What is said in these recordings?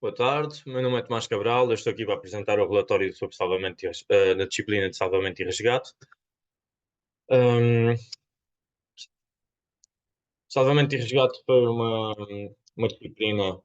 Boa tarde, meu nome é Tomás Cabral, eu estou aqui para apresentar o relatório sobre salvamento na disciplina de salvamento e resgate. Hum, Salvamento e resgate foi uma disciplina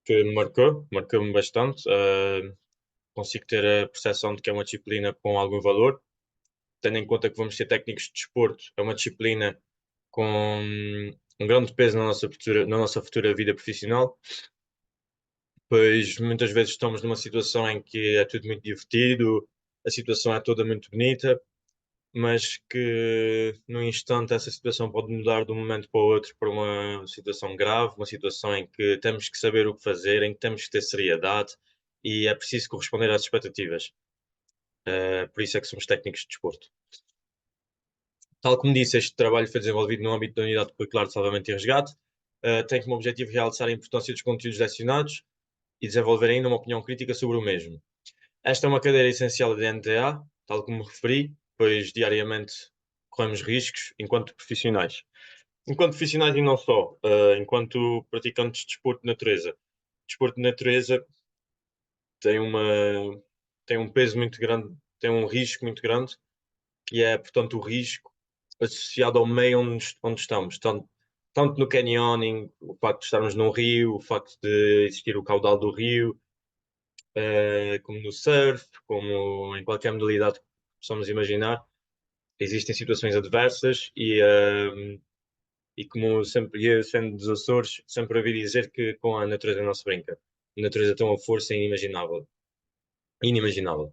que me marcou-me bastante. Consigo ter a percepção de que é uma disciplina com algum valor, tendo em conta que vamos ser técnicos de desporto. É uma disciplina com um grande peso na nossa futura vida profissional, pois muitas vezes estamos numa situação em que é tudo muito divertido, a situação é toda muito bonita, mas que num instante essa situação pode mudar de um momento para o outro para uma situação grave, uma situação em que temos que saber o que fazer, em que temos que ter seriedade e é preciso corresponder às expectativas. Por isso é que somos técnicos de desporto. Tal como disse, este trabalho foi desenvolvido no âmbito da Unidade Curricular de Salvamento e Resgate. Tem como objetivo realçar a importância dos conteúdos lecionados e desenvolver ainda uma opinião crítica sobre o mesmo. Esta é uma cadeira essencial da NTA, tal como referi, pois diariamente corremos riscos enquanto profissionais. Enquanto profissionais e não só, enquanto praticantes de desporto de natureza. Desporto de natureza tem tem um peso muito grande, tem um risco muito grande, que é, portanto, o risco associado ao meio onde estamos. Tanto no canyoning, o facto de estarmos num rio, o facto de existir o caudal do rio, como no surf, como em qualquer modalidade que possamos imaginar, existem situações adversas e como sempre, eu sendo dos Açores, sempre ouvi dizer que com a natureza não se brinca. A natureza tem uma força inimaginável. Inimaginável.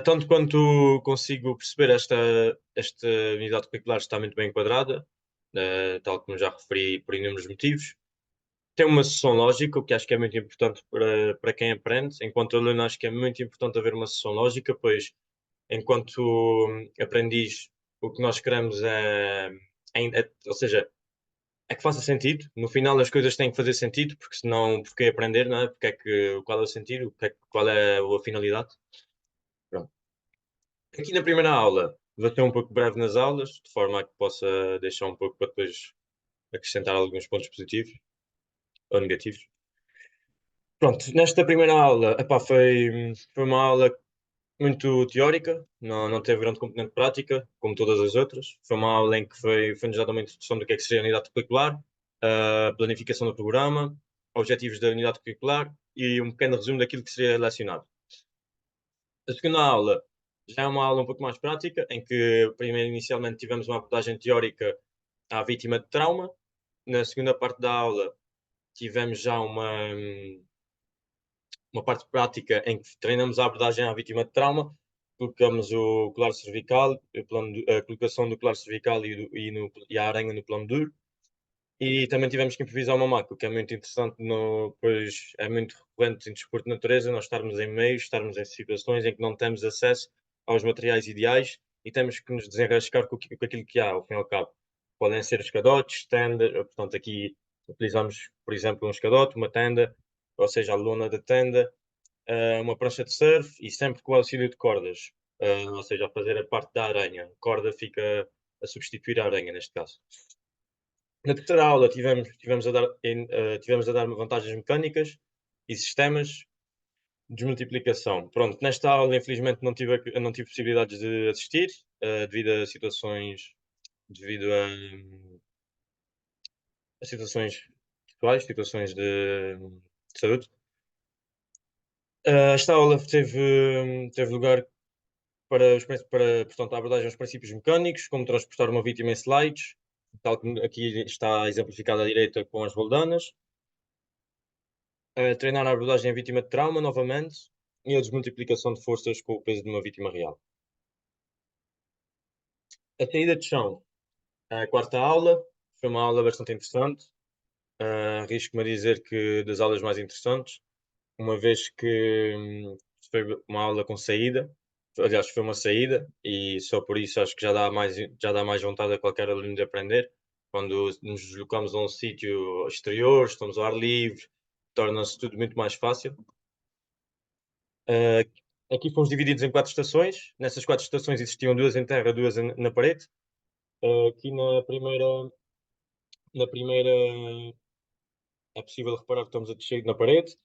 Tanto quanto consigo perceber, esta unidade curricular está muito bem enquadrada, tal como já referi, por inúmeros motivos. Tem uma sessão lógica, o que acho que é muito importante para quem aprende. Enquanto aluno, acho que é muito importante haver uma sessão lógica, pois, enquanto aprendiz, o que nós queremos ou seja, é que faça sentido. No final, as coisas têm que fazer sentido, porque senão, porque aprender, não é? Qual é o sentido? Qual é a finalidade? Pronto. Aqui na primeira aula, vou ser um pouco breve nas aulas, de forma a que possa deixar um pouco para depois acrescentar alguns pontos positivos ou negativos. Pronto, nesta primeira aula, epá, foi uma aula muito teórica, não teve grande componente prática, como todas as outras. Foi uma aula em que foi-nos dada uma introdução do que é que seria a unidade curricular, a planificação do programa, objetivos da unidade curricular e um pequeno resumo daquilo que seria lecionado. A segunda aula já é uma aula um pouco mais prática, em que primeiro inicialmente tivemos uma abordagem teórica à vítima de trauma. Na segunda parte da aula tivemos já uma parte prática em que treinamos a abordagem à vítima de trauma, colocamos o colar cervical, a colocação do colar cervical e a aranha no plano duro. E também tivemos que improvisar uma maca, o que é muito interessante, pois é muito recorrente em desporto de natureza, nós estarmos em meios, estarmos em situações em que não temos acesso aos materiais ideais e temos que nos desenrascar com aquilo que há, ao fim e ao cabo. Podem ser escadotes, tendas, portanto aqui utilizamos, por exemplo, um escadote, uma tenda, ou seja, a lona da tenda, uma prancha de surf e sempre com o auxílio de cordas, ou seja, a fazer a parte da aranha. A corda fica a substituir a aranha, neste caso. Na terceira aula tivemos a dar vantagens mecânicas e sistemas de multiplicação. Pronto, nesta aula, infelizmente, não tive possibilidades de assistir, devido a devido a situações pessoais, situações de saúde. Esta aula teve lugar portanto, a abordagem aos princípios mecânicos, como transportar uma vítima em slides, tal como aqui está exemplificado à direita com as roldanas. Treinar a abordagem à vítima de trauma, novamente, e a desmultiplicação de forças com o peso de uma vítima real. A saída de chão, a quarta aula, foi uma aula bastante interessante. Arrisco-me a dizer que das aulas mais interessantes, uma vez que foi uma aula com saída, aliás, foi uma saída, e só por isso acho que já dá mais vontade a qualquer aluno de aprender. Quando nos deslocamos a um sítio exterior, estamos ao ar livre, torna-se tudo muito mais fácil. Uh, Aqui fomos divididos em quatro estações. Nessas quatro estações existiam duas em terra, duas na parede. Aqui na primeira é possível reparar que estamos a descer na parede.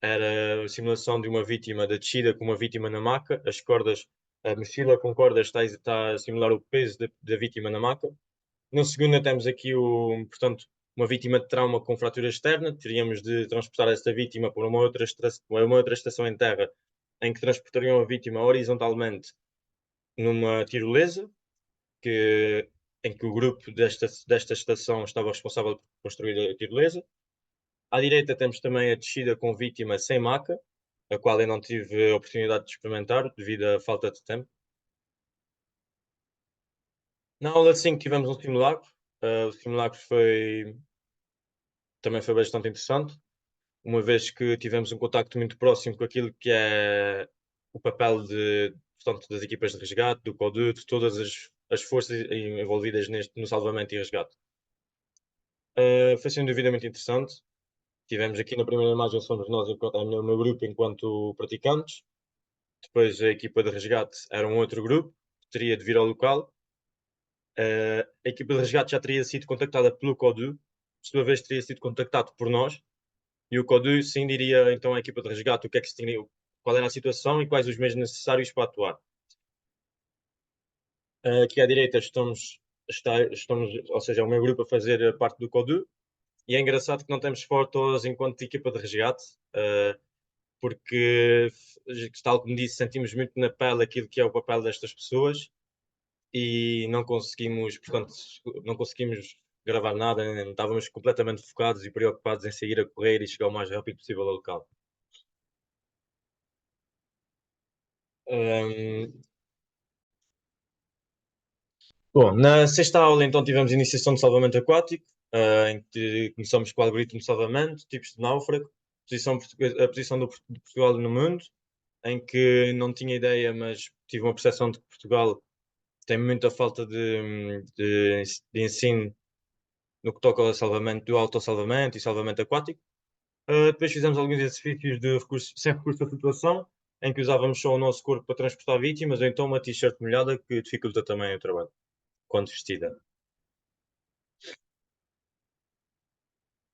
Era a simulação de uma vítima da descida com uma vítima na maca. As cordas, a mochila com cordas está a simular o peso da vítima na maca. Na segunda temos aqui portanto, uma vítima de trauma com fratura externa. Teríamos de transportar esta vítima para uma outra estação em terra, em que transportariam a vítima horizontalmente numa tirolesa, que, em que o grupo desta estação estava responsável por construir a tirolesa. À direita temos também a descida com vítima sem maca, a qual eu não tive a oportunidade de experimentar devido à falta de tempo. Na aula 5 tivemos um simulacro. O simulacro também foi bastante interessante, uma vez que tivemos um contacto muito próximo com aquilo que é o papel portanto, das equipas de resgate, do CODU, de todas as forças envolvidas no salvamento e resgate. Foi sem dúvida muito interessante. Tivemos aqui na primeira imagem, somos nós, o meu grupo, enquanto praticantes. Depois a equipa de resgate era um outro grupo, que teria de vir ao local. A equipa de resgate já teria sido contactada pelo CODU, por sua vez teria sido contactado por nós, e o CODU sim diria então à equipa de resgate o que é que se tinha, qual era a situação e quais os meios necessários para atuar. Aqui à direita estamos, ou seja, o meu grupo a fazer a parte do CODU, e é engraçado que não temos fotos enquanto equipa de resgate, porque, tal como disse, sentimos muito na pele aquilo que é o papel destas pessoas e não conseguimos, portanto, não conseguimos gravar nada, estávamos completamente focados e preocupados em seguir a correr e chegar o mais rápido possível ao local. Hum, Bom, na sexta aula então tivemos iniciação de salvamento aquático, em que começamos com o algoritmo de salvamento, tipos de náufrago, a posição de Portugal no mundo, em que não tinha ideia, mas tive uma percepção de que Portugal tem muita falta de ensino no que toca ao salvamento, do autossalvamento e salvamento aquático. Depois fizemos alguns exercícios sem recurso à flutuação, em que usávamos só o nosso corpo para transportar vítimas, ou então uma t-shirt molhada que dificulta também o trabalho, quando vestida.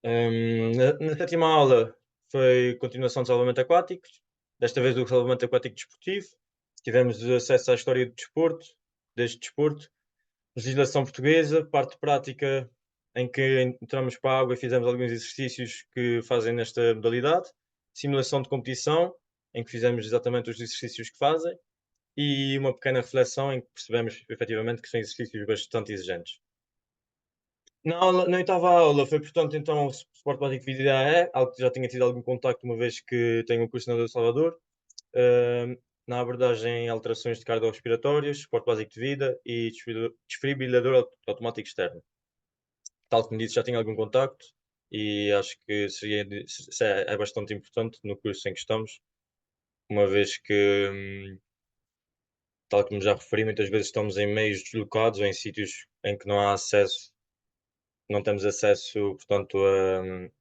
Na sétima aula foi continuação de salvamento aquático, desta vez do salvamento aquático desportivo. Tivemos acesso à história do desporto, deste desporto, legislação portuguesa, parte prática em que entramos para a água e fizemos alguns exercícios que fazem nesta modalidade, simulação de competição, em que fizemos exatamente os exercícios que fazem, e uma pequena reflexão em que percebemos efetivamente que são exercícios bastante exigentes. Na oitava aula foi, portanto, então, o suporte básico de vida é, algo que já tinha tido algum contacto, uma vez que tenho um curso na de Salvador. Na abordagem, alterações de cardiorrespiratórias, suporte básico de vida e desfibrilador automático externo. Tal como disse, já tinha algum contacto e acho que é bastante importante no curso em que estamos, uma vez que, tal como já referi, muitas vezes estamos em meios deslocados ou em sítios em que não há acesso, não temos acesso, portanto,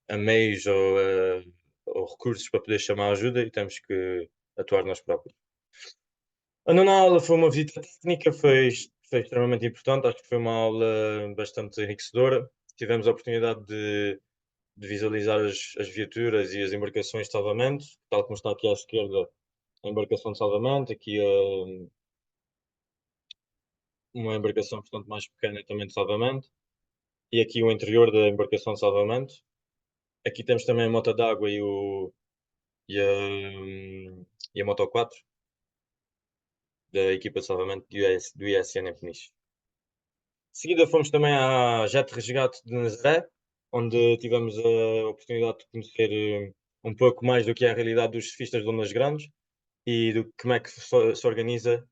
a meios ou recursos para poder chamar ajuda e temos que atuar nós próprios. A nona aula foi uma visita técnica, foi extremamente importante, acho que foi uma aula bastante enriquecedora. Tivemos a oportunidade de visualizar as viaturas e as embarcações de salvamento, tal como está aqui à esquerda a embarcação de salvamento, aqui uma embarcação, portanto, mais pequena também de salvamento, e aqui o interior da embarcação de salvamento. Aqui temos também a moto d'água e a moto 4 da equipa de salvamento do ISN em Peniche. De seguida fomos também à Jet Resgate de Nazaré, onde tivemos a oportunidade de conhecer um pouco mais do que é a realidade dos surfistas de ondas grandes e como é que se organiza,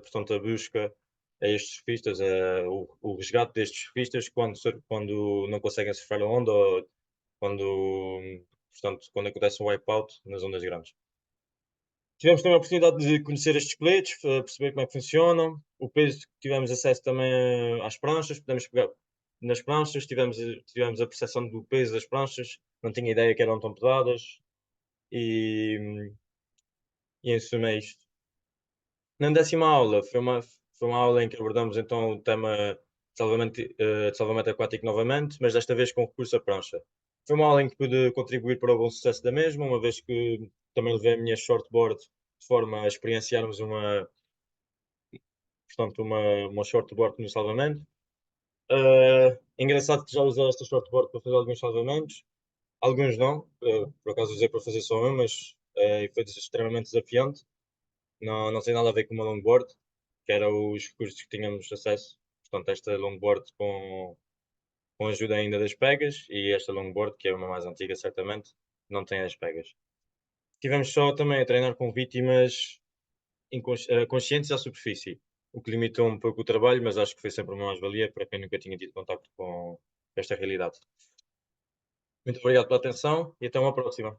portanto, a busca a estes surfistas, o resgate destes surfistas quando não conseguem surfar a onda ou quando acontece um wipeout nas ondas grandes. Tivemos também a oportunidade de conhecer estes coletes, perceber como é que funcionam, o peso que tivemos acesso também às pranchas, podemos pegar nas pranchas, tivemos a percepção do peso das pranchas, não tinha ideia que eram tão pesadas e, e em suma é isto. Na décima aula foi uma aula em que abordamos então o tema de salvamento aquático novamente, mas desta vez com recurso à prancha. Foi uma aula em que pude contribuir para o bom sucesso da mesma, uma vez que também levei a minha shortboard de forma a experienciarmos uma shortboard no salvamento. Engraçado que já usei esta shortboard para fazer alguns salvamentos, alguns não, por acaso usei para fazer só um, mas foi extremamente desafiante. Não, não tem nada a ver com uma longboard, que era os recursos que tínhamos acesso. Portanto, esta longboard com ajuda ainda das pegas e esta longboard, que é uma mais antiga, certamente, não tem as pegas. Tivemos só também a treinar com vítimas conscientes à superfície, o que limitou um pouco o trabalho, mas acho que foi sempre uma mais-valia para quem nunca tinha tido contacto com esta realidade. Muito obrigado pela atenção e até uma próxima.